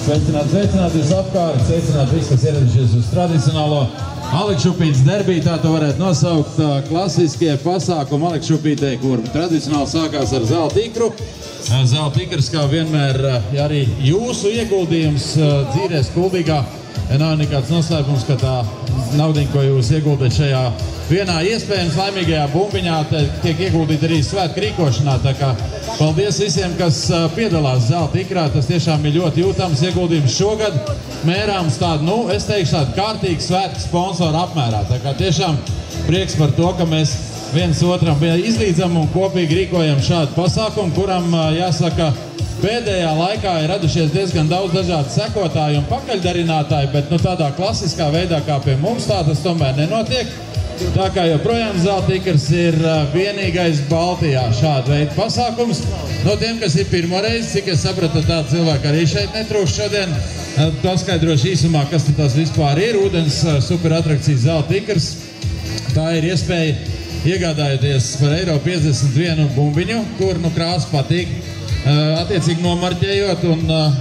Sveicināti visapkārt, sveicināti visi, kas ieradušies uz tradicionālo Alekšupītes derbiju, tā to varētu nosaukt klasiskie pasākumi Alekšupītē, kur tradicionāli sākās ar zelta ikru. Zelta ikrs, kā vienmēr, arī jūsu ieguldījums dzīrēs kuldīgā. Nav nekāds noslēpums, ka tā naudiņa, ko jūs ieguldāt šajā vienā iespējams laimīgajā bumbiņā, tiek ieguldīta arī svētku rīkošanā. Tā kā paldies visiem, kas piedalās zelta ikrā. Tas tiešām ir ļoti jūtams ieguldījums šogad. Mērāms tādu, es teikšu tādu kārtīgu svētku sponsoru apmērā. Tā kā tiešām prieks par to, ka mēs viens otram izlīdzam un kopīgi rīkojam šādu pasākumu, kuram, jāsaka, pēdējā laikā ir radušies diezgan daudz dažādu sekotāju un pakaļdarinātāju, bet tādā klasiskā veidā, kā pie mums, tā tas tomēr nenotiek. Tā kā joprojām zelta ikrs ir vienīgais Baltijā šāda veida pasākums. No tiem, kas ir pirmoreiz, cik es sapratu, tāda cilvēka arī šeit netrūkst šodien. Paskaidrošu īsumā, kas tas vispār ir. Ūdens superatrakcijas zelta ikrs. Tā ir iespēja iegādājoties par €51 bumbiņu, kur krāsa patīk. Attiecīgi nomarķējot un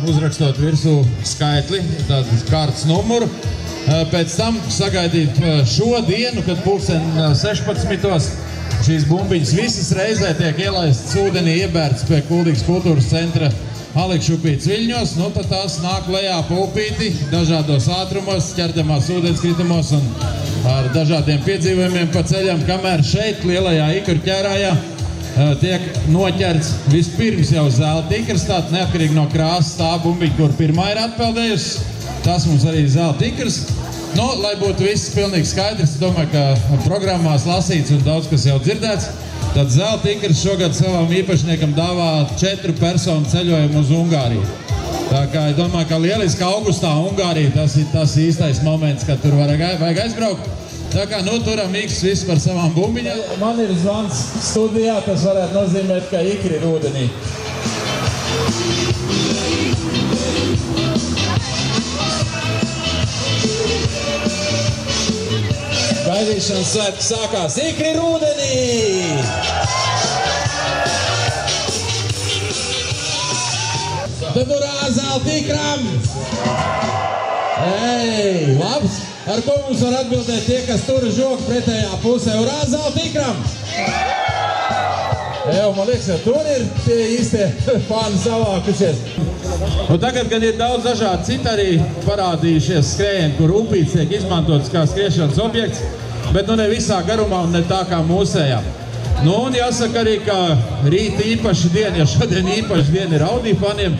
uzrakstot virsū skaitli, tādu kārtas numuru. Pēc tam sagaidīt šo dienu, kad pulksten 16. šīs bumbiņas visas reizē tiek ielaistas ūdenī, iebērts pie Kuldīgas kultūras centra Alekšupītes viļņos. Tad tās nāk lejā pa upīti dažādos ātrumos, ķerdamās ūdenskritumos un ar dažādiem piedzīvojumiem pa ceļam, kamēr šeit lielajā ikru ķērājā tiek noķerts vispirms jau zelta ikrs, tātad neatkarīgi no krāsas tā bumbiņa, kur pirmā ir atpeldējusi. Tas mums arī zelta ikrs. Lai būtu viss pilnīgi skaidrs, es domāju, ka programmās lasīts un daudz kas jau dzirdēts, tad zelta ikrs šogad savam īpašniekam dāvā 4 personu ceļojumu uz Ungāriju. Tā kā es domāju, ka lieliski augustā Ungārija tas ir tas īstais moments, kad tur vajag aizbraukt. Tā kā turam mīksts viss par savām bumbiņām. Man ir zvans studijā, tas varētu nozīmēt, ka ikri ir ūdenī. Gaidīšanas svētki sākās. Ikri ir ūdenī! Tad urā zelta ikram! Ei, labs! Ar ko mums var atbildēt tie, kas tur žogu pretējā pusē? Urā zelta ikram! Man liekas, ka tur ir tie īstie fani savākušies. Tagad, kad ir daudz dažādi citi arī parādījušies skrējieni, kur upītes tiek izmantotas kā skriešanas objekts, bet ne visā garumā un ne tā kā mūsējā. Un jāsaka arī, ka rīt īpaša diena, ja šodien īpaša diena ir Audi faniem,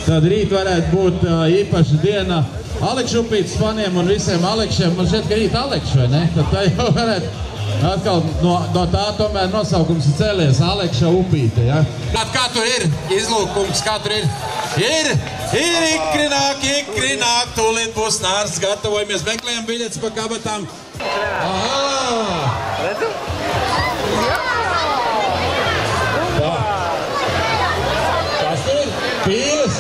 tad rīt varētu būt īpaša diena Alekšupītes faniem un visiem Alekšiem. Man šķiet, ka rīt Alekš, vai ne? Tad tā jau varētu atkal no tā tomēr nosaukums ir cēlies Alekša upīte, ja? Kā tur ir? Izlūkums, kā tur ir? Ir ikri nāk, tūlīt būs nārsts, gatavojamies, meklējam biļetes pa kabatām. Aha! Redzu? Jā! Kas tur ir? Pīles!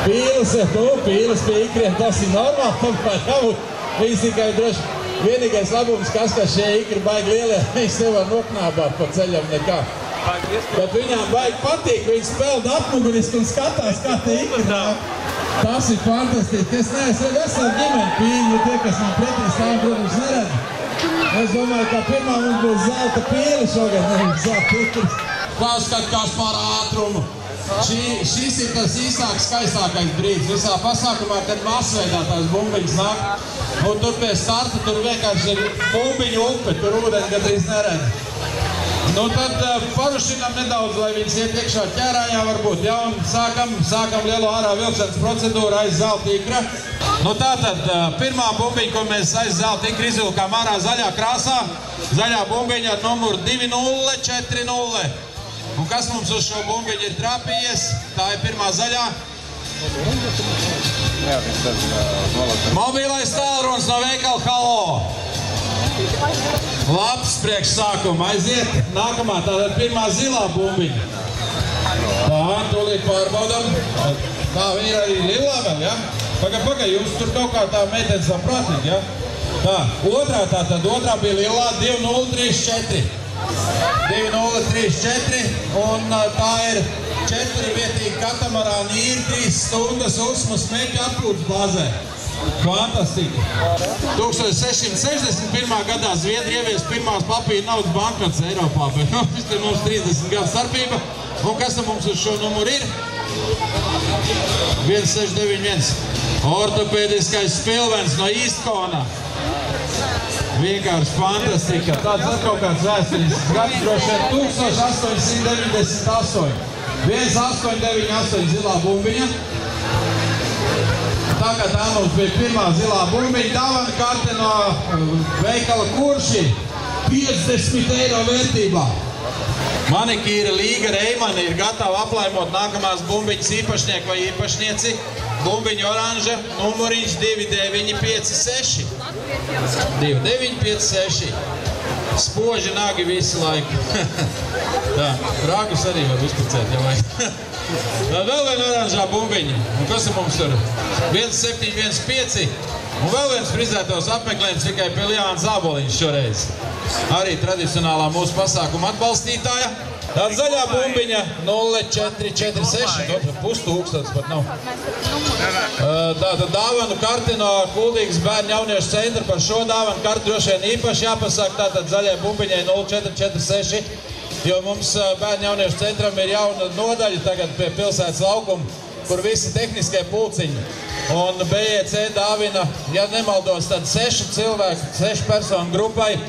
Pīles pie ikriem, tas ir normāli. Viņas tikai droši vienīgais labums, kas šie ikri baigi lielie, viņas nevar noknābāt pa ceļam nekā. Bet viņām baigi patīk, viņas peld apmuguriski un skatās, kā tie ikri nāk. Tas ir fantastiski. Es neesmu veselu ģimeni pīļu, tie, kas man pretī stāv, protams, neredz. Es domāju, ka pirmā mums būs zelta pīle šogad, nevis zelta ikris. Klauskat par ātrumu. Šis ir tas īsāks, skaistākais brīdis visā pasākumā, kad masveidā tās bumbiņas nāk. Un tur pie starta tur vienkārši ir bumbiņu upe, tur ūdeni gandrīz neredz. Tad parušinām nedaudz, lai viņas iet iekšā ķērājā varbūt, ja, un sākam lielo ārā vilkšanas procedūru aiz zelta ikra. Tātad pirmā bumbiņa, ko mēs aiz zelta ikra izvilkām ārā zaļā krāsā, zaļā bumbiņa ar numuru 2040. Un kas mums uz šo bumbiņu ir trāpījies? Tā ir pirmā zaļā. Mobilais tālrunis no veikala Halo. Labs priekš sākuma. Aiziet. Nākamā, tātad pirmā zilā bumbiņa. Tā, tūlīt pārbaudam. Tā ir arī lilā vēl, ja? Paga, jūs tur kaut kā tā meiteni saprātīgi, ja? Tā, otrā tātad, otrā bija lilā 2034. 2034, un tā ir 4-vietīga katamarāna īri 3 stundas Usmu smeķu atpūtas bāzē. Fantastika! 1661. gadā Zviedri ievies pirmās papīra naudas banknotes Eiropā, bet šis ir mums 30 gadu starpība. Un kas mums uz šo numuru ir? 1691. Ortopēdiskais spilvens no Īstkona. Vienkārši fantastika. Tāds ir kaut kāds vēsturisks gads, droši vien 1898. 1898 zilā bumbiņa. Tagad tā mums bija pirmā zilā bumbiņa. Dāvana karte no veikala Kurši 50 eiro vērtībā. Manikīra Līga Reimani ir gatava aplaimot nākamās bumbiņas īpašnieku vai īpašnieci. Bumbiņa oranža, numuriņš 2956. 2956. Spoži nagi visu laiku. Tā, ragus arī var uzpucēt, ja vajag. Vēl viena oranžā bumbiņa. Un kas ir mums tur? 1715. Un vēl viens frizētos apmeklējums tikai pie Liāna Zāboliņš šoreiz. Arī tradicionālā mūsu pasākuma atbalstītāja. Tāda zaļā bumbiņa 0446, pustūkstots pat nav. Tātad dāvanu karti no Kuldīgas bērnu jauniešu centra. Par šo dāvanu karti droši vien īpaši jāpasaka. Tātad zaļai bumbiņai 0446, jo mums bērnu jauniešu centram ir jauna nodaļa tagad pie pilsētas laukuma, kur visi tehniskie pulciņi. Un BEC dāvina, ja nemaldos, tad 6 cilvēku, 6 personu grupai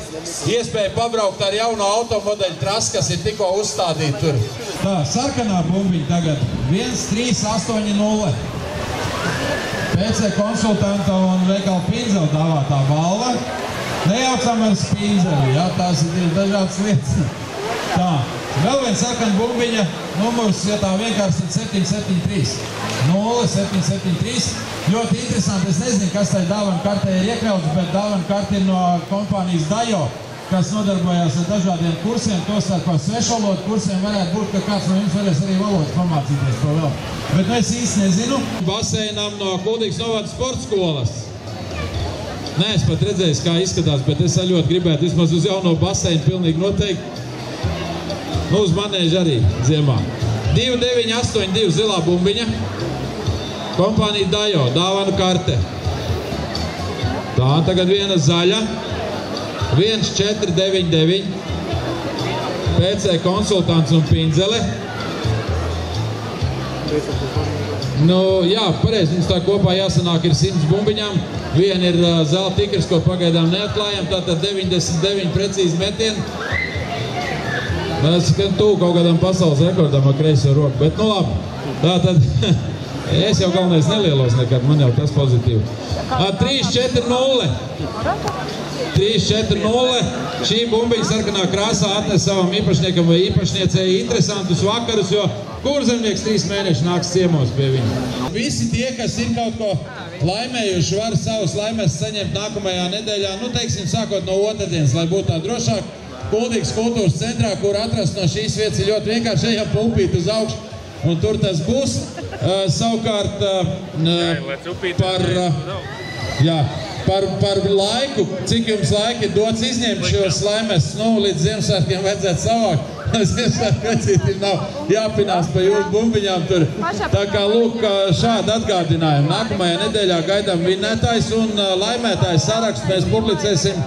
iespēja pabraukt ar jauno automodeļu trasi, kas ir tikko uzstādīta tur. Tā, sarkanā bumbiņa tagad 1380. PC konsultanta un veikala Pinzela dāvātā balva. Nejaucam ar spīnzeli, ja, tās ir dažādas lietas. Tā, vēl viens sarkana bumbiņa, numurs, ja tā vienkārši ir 773. 0773. Ļoti interesanti, es nezinu, kas tai dāvana kartē ir iekļauts, bet dāvana karte ir no kompānijas Dajo, kas nodarbojās ar dažādiem kursiem, tostarp par svešvalodu kursiem varētu būt, ka kāds no jums varēs arī valodas pamācīties to vēl. Bet es īsti nezinu. Baseinam no Kuldīgas novada sporta skolas. Nē, es pat redzēju, kā izskatās, bet es ļoti gribētu vismaz uz jauno baseinu pilnīgi noteikti. Nu, uz manēžu arī ziemā. 2982 zilā bumbiņa. Kompānija Dajo, dāvanu karte. Tā, tagad viena zaļa. 1499. PC konsultants un Pinzele. Nu, jā, pareizi, mums tā kopā jāsanāk ir 100 bumbiņām. Viena ir zelta tikrs, ko pagaidām neatklājam, tātad 99 precīzi metieni. Mēs skan tūk kaut kādam pasaules rekordam ar kreiso roku, bet nu labi. Tātad, es jau galvenais nelielos nekad, man jau tas pozitīvi. 3-4-0. 3-4-0. Šī bumbiņa sarkanā krāsā atnes savam īpašniekam vai īpašniecei interesantus vakarus, jo kurzemnieks 3 mēneši nāks ciemos pie viņa. Visi tie, kas ir kaut ko laimējuši, var savus laimes saņemt nākamajā nedēļā, nu teiksim, sākot no otrdienas, lai būtu tā drošāk. Kuldīgas kultūras centrā, kur atrast no šīs vietas ir ļoti vienkārši, ejam pulpīt uz augšu, un tur tas būs. Savukārt par laiku, cik jums laika ir dots izņemt šos laimes, nu, līdz Ziemassvētkiem vajadzētu savākt. Ziemassvētku vecītim nav jāpinās pa jūsu bumbiņām tur. Tā kā, lūk, šādi atgādinājumi. Nākamajā nedēļā gaidām vinnētājs un laimētājs sarakstu mēs publicēsim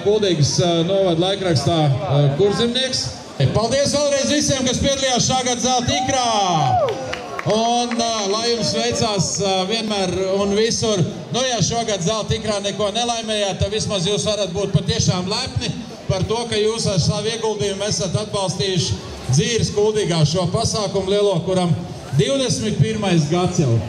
Kuldīgas novada laikrakstā Kurzemnieks. Paldies vēlreiz visiem, kas piedalījās šā gada zelta ikrā! Un lai jums veicās vienmēr un visur, nu ja šogad zelta ikrā neko nelaimējāt, tad vismaz jūs varat būt patiešām lepni par to, ka jūs ar savu ieguldījumu esat atbalstījuši Dzīves Kuldīgā šo pasākumu lielo, kuram 21. gads jau.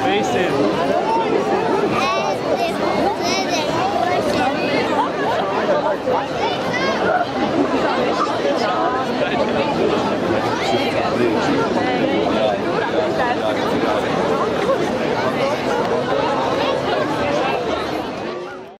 Visi ir